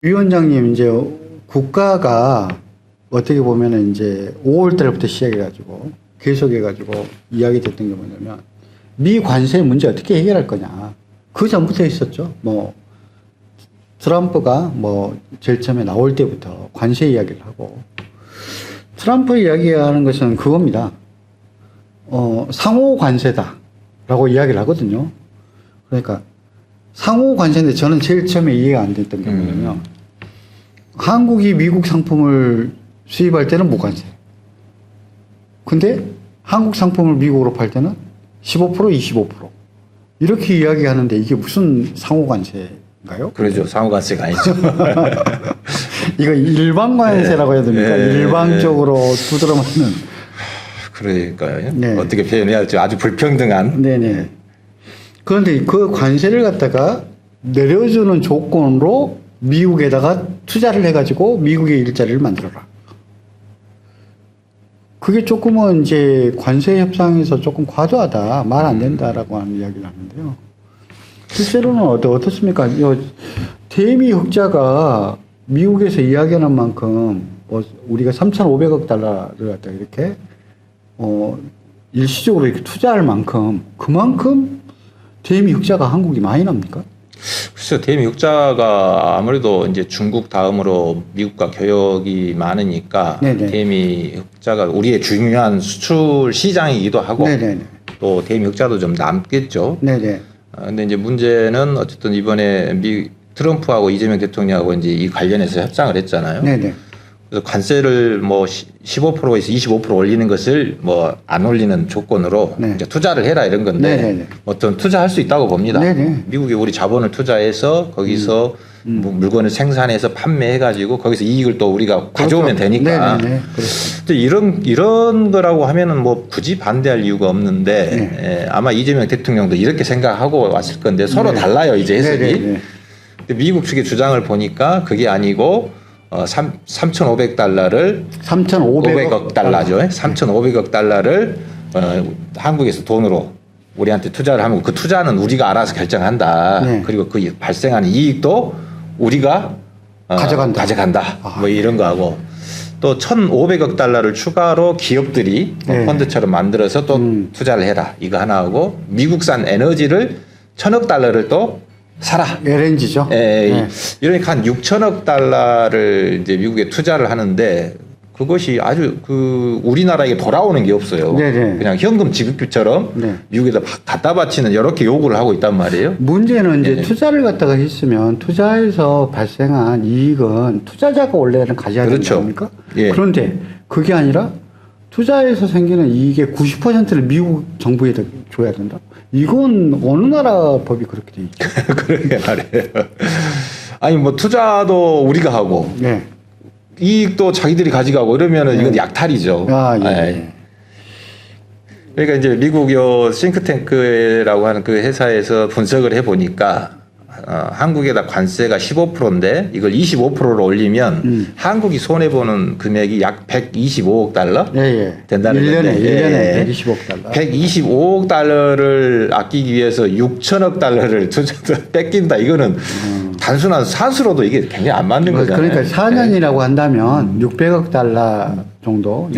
위원장님, 이제 국가가 어떻게 보면은 이제 5월 달부터 시작해가지고 계속해가지고 이야기 됐던 게 뭐냐면 미 관세 문제 어떻게 해결할 거냐. 그 전부터 있었죠. 뭐 트럼프가 뭐 제일 처음에 나올 때부터 관세 이야기를 하고 트럼프 이야기하는 것은 그겁니다. 상호 관세다라고 이야기를 하거든요. 그러니까 상호 관세인데 저는 제일 처음에 이해가 안 됐던 게 뭐냐면 한국이 미국 상품을 수입할 때는 무관세. 근데 한국 상품을 미국으로 팔 때는 15%, 25%. 이렇게 이야기하는데 이게 무슨 상호 관세인가요? 그러죠. 상호 관세가 아니죠. 이거 일반 관세라고 해야 됩니까? 일방적으로 두드러 맞는. 그러니까요. 네. 어떻게 표현해야 할지 아주 불평등한. 네네. 그런데 그 관세를 갖다가 내려주는 조건으로 미국에다가 투자를 해가지고 미국의 일자리를 만들어라. 그게 조금은 이제 관세 협상에서 조금 과도하다, 말 안 된다라고 하는 이야기를 하는데요. 실제로는 어떻습니까? 대미 흑자가 미국에서 이야기하는 만큼 뭐 우리가 3,500억 달러를 갖다 이렇게 일시적으로 이렇게 투자할 만큼 그만큼 대미 흑자가 한국이 많이 납니까? 글쎄요, 대미 흑자가 아무래도 이제 중국 다음으로 미국과 교역이 많으니까 네네. 대미 흑자가 우리의 중요한 수출 시장이기도 하고 네네네. 또 대미 흑자도 좀 남겠죠. 네네. 근데 이제 문제는 어쨌든 이번에 트럼프하고 이재명 대통령하고 이제 이 관련해서 협상을 했잖아요. 네네. 그래서 관세를 뭐 15%에서 25% 올리는 것을 뭐 안 올리는 조건으로 네. 이제 투자를 해라 이런 건데 네네네. 어떤 투자할 수 있다고 봅니다. 네네. 미국이 우리 자본을 투자해서 거기서 뭐 물건을 생산해서 판매해가지고 거기서 이익을 또 우리가 가져오면 되니까. 네네네. 그렇죠. 이런 거라고 하면은 뭐 굳이 반대할 이유가 없는데 네. 아마 이재명 대통령도 이렇게 생각하고 왔을 건데 서로 네. 달라요 이제 해석이. 네네네. 근데 미국 측의 주장을 보니까 그게 아니고 3,500달러를 500억 달러죠. 3,500억 달러를 한국에서 돈으로 우리한테 투자를 하면 그 투자는 우리가 알아서 결정한다. 네. 그리고 그 발생하는 이익도 우리가 가져간다. 뭐 이런 거 하고 또 1,500억 달러를 추가로 기업들이 네. 펀드처럼 만들어서 또 투자를 해라. 이거 하나 하고 미국산 에너지를 1,000억 달러를 또 사라. LNG죠. 네. 이러니까 한 6천억 달러를 이제 미국에 투자를 하는데 그것이 아주 우리나라에 돌아오는 게 없어요. 네네. 그냥 현금 지급규처럼 네. 미국에다 갖다 바치는 이렇게 요구를 하고 있단 말이에요. 문제는 이제 네. 투자를 갖다가 했으면 투자에서 발생한 이익은 투자자가 원래는 가져야 되는 그렇죠. 겁니까? 예. 그런데 그게 아니라 투자에서 생기는 이익의 90%를 미국 정부에다 줘야 된다? 이건 어느 나라 법이 그렇게 돼 있죠? 그러게 말이에요. 아니 뭐 투자도 우리가 하고 네. 이익도 자기들이 가져가고 이러면은 이건 약탈이죠. 예. 그러니까 이제 미국 요 싱크탱크라고 하는 그 회사에서 분석을 해 보니까 한국에다 관세가 15%인데 이걸 25%로 올리면 한국이 손해 보는 금액이 약 125억 달러 된다는 1년에, 건데 1년에 125억 달러. 125억 달러를 아끼기 위해서 6천억 달러를 뺏긴다. 이거는 단순한 산수로도 이게 굉장히 안 맞는 거잖아요. 그러니까 4년이라고 한다면 600억 달러 정도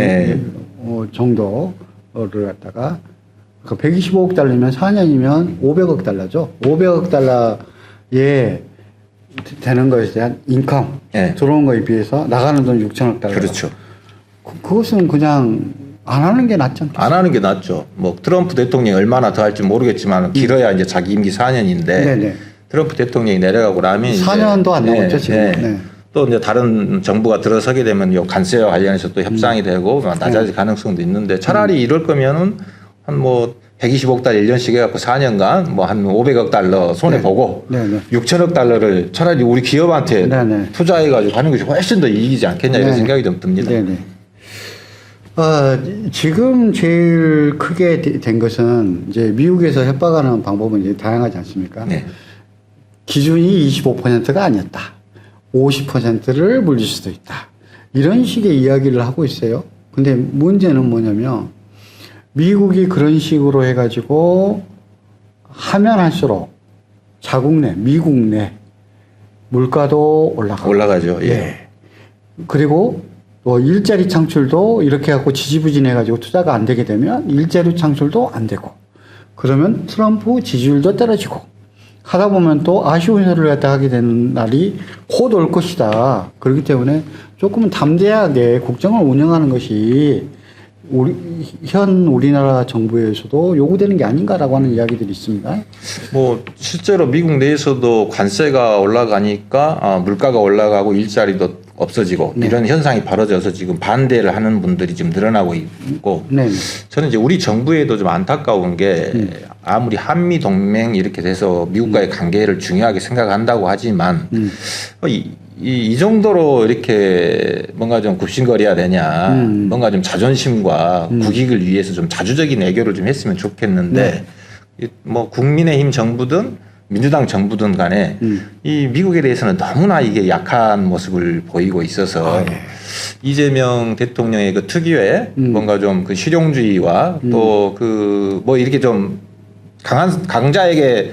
정도를 갖다가 그 125억 달러면 4년이면 500억 달러죠. 500억 달러에 되는 것에 대한 인컴 들어온 거에 비해서 나가는 돈 6천억 달러. 그렇죠. 그것은 그냥 안 하는 게 낫지 않겠어요? 안 하는 게 낫죠. 뭐 트럼프 대통령이 얼마나 더 할지 모르겠지만 길어야 이제 자기 임기 4년인데 네네. 트럼프 대통령이 내려가고 나면 4년도 안 남았죠 지금. 네. 또 이제 다른 정부가 들어서게 되면 요 관세와 관련해서 또 협상이 되고 낮아질 가능성도 있는데 차라리 이럴 거면은 한 뭐 125억 달러 1년씩 해갖고 4년간 뭐 한 500억 달러 손해 보고 6천억 달러를 차라리 우리 기업한테 투자해가지고 하는 것이 훨씬 더 이익이지 않겠냐 이런 생각이 좀 듭니다. 네네. 지금 제일 크게 된 것은 이제 미국에서 협박하는 방법은 이제 다양하지 않습니까? 네. 기준이 25%가 아니었다. 50%를 물릴 수도 있다. 이런 식의 이야기를 하고 있어요. 근데 문제는 뭐냐면 미국이 그런 식으로 해가지고 하면 할수록 자국 내, 미국 내 물가도 올라가고. 올라가죠. 예. 예. 그리고 또 일자리 창출도 이렇게 갖고 지지부진해가지고 투자가 안 되게 되면 일자리 창출도 안 되고 그러면 트럼프 지지율도 떨어지고 하다 보면 또 아쉬운 소리를 갖다 하게 되는 날이 곧 올 것이다. 그렇기 때문에 조금은 담대하게 국정을 운영하는 것이 현 우리나라 정부에서도 요구되는 게 아닌가라고 하는 이야기들이 있습니다. 뭐 실제로 미국 내에서도 관세가 올라가니까 물가가 올라가고 일자리도 없어지고 네. 이런 현상이 벌어져서 지금 반대를 하는 분들이 지금 늘어나고 있고 네. 저는 이제 우리 정부에도 좀 안타까운 게 아무리 한미 동맹 이렇게 돼서 미국과의 관계를 중요하게 생각한다고 하지만 이 정도로 이렇게 뭔가 좀 굽신거려야 되냐 뭔가 좀 자존심과 국익을 위해서 좀 자주적인 애교를 좀 했으면 좋겠는데 뭐 국민의힘 정부든 민주당 정부든 간에 이 미국에 대해서는 너무나 이게 약한 모습을 보이고 있어서 이재명 대통령의 그 특유의 뭔가 좀 그 실용주의와 또 그 뭐 이렇게 좀 강자에게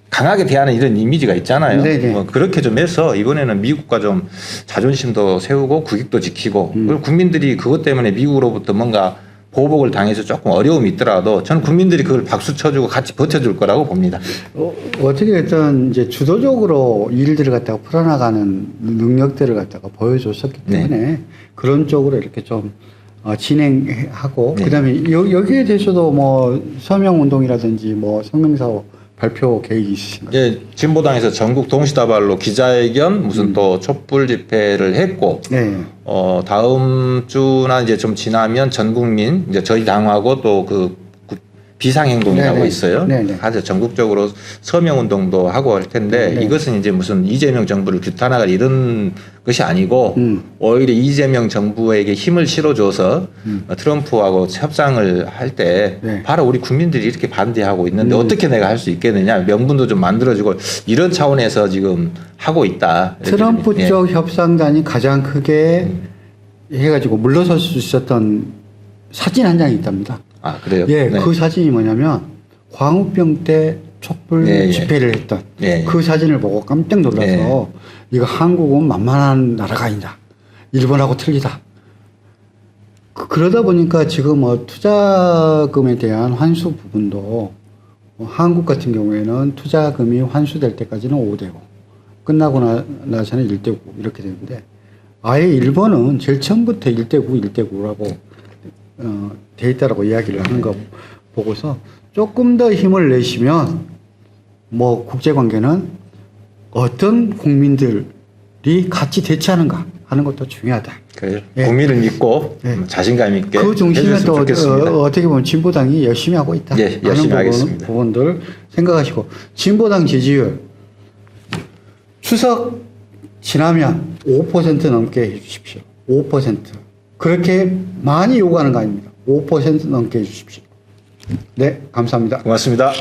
강하게 대하는 이런 이미지가 있잖아요. 뭐 그렇게 좀 해서 이번에는 미국과 좀 자존심도 세우고 국익도 지키고 그리고 국민들이 그것 때문에 미국으로부터 뭔가 보복을 당해서 조금 어려움이 있더라도 저는 국민들이 그걸 박수 쳐주고 같이 버텨줄 거라고 봅니다. 어떻게 됐든 이제 주도적으로 일들을 갖다가 풀어나가는 능력들을 갖다가 보여줬었기 때문에 그런 쪽으로 이렇게 좀 진행하고 그다음에 여기에 대해서도 뭐 서명 운동이라든지 뭐 성명서 발표 계획이 있으신가요? 예, 진보당에서 전국 동시다발로 기자회견 무슨 또 촛불 집회를 했고 다음 주나 이제 좀 지나면 전 국민 이제 저희 당하고 또 그 비상행동이라고 있어요. 아주 전국적으로 서명운동도 하고 할 텐데 이것은 이제 무슨 이재명 정부를 규탄하거나 이런 것이 아니고 오히려 이재명 정부에게 힘을 실어줘서 트럼프하고 협상을 할 때 바로 우리 국민들이 이렇게 반대하고 있는데 어떻게 내가 할 수 있겠느냐 명분도 좀 만들어지고 이런 차원에서 지금 하고 있다. 트럼프 쪽 협상단이 가장 크게 해가지고 물러설 수 있었던 사진 한 장이 있답니다. 아, 그래요? 예, 그 사진이 뭐냐면 광우병 때 촛불 집회를 했던 그 사진을 보고 깜짝 놀라서 이거 한국은 만만한 나라가 아니다. 일본하고 틀리다. 그러다 보니까 지금 투자금에 대한 환수 부분도 한국 같은 경우에는 투자금이 환수될 때까지는 5대고 끝나고 나서는 1대고 이렇게 되는데 아예 일본은 제일 처음부터 1대고 1대고라고 돼 있다라고 이야기를 하는 거 보고서 조금 더 힘을 내시면 뭐 국제관계는 어떤 국민들이 같이 대처하는가 하는 것도 중요하다. 그래요. 국민을 믿고 자신감 있게 그 중심에 또 좋겠습니다. 어떻게 보면 진보당이 열심히 하고 있다. 열심히 하겠습니다. 부분들 생각하시고 진보당 지지율 추석 지나면 5% 넘게 해주십시오. 5%. 그렇게 많이 요구하는 거 아닙니다. 5% 넘게 해주십시오. 네, 감사합니다. 고맙습니다.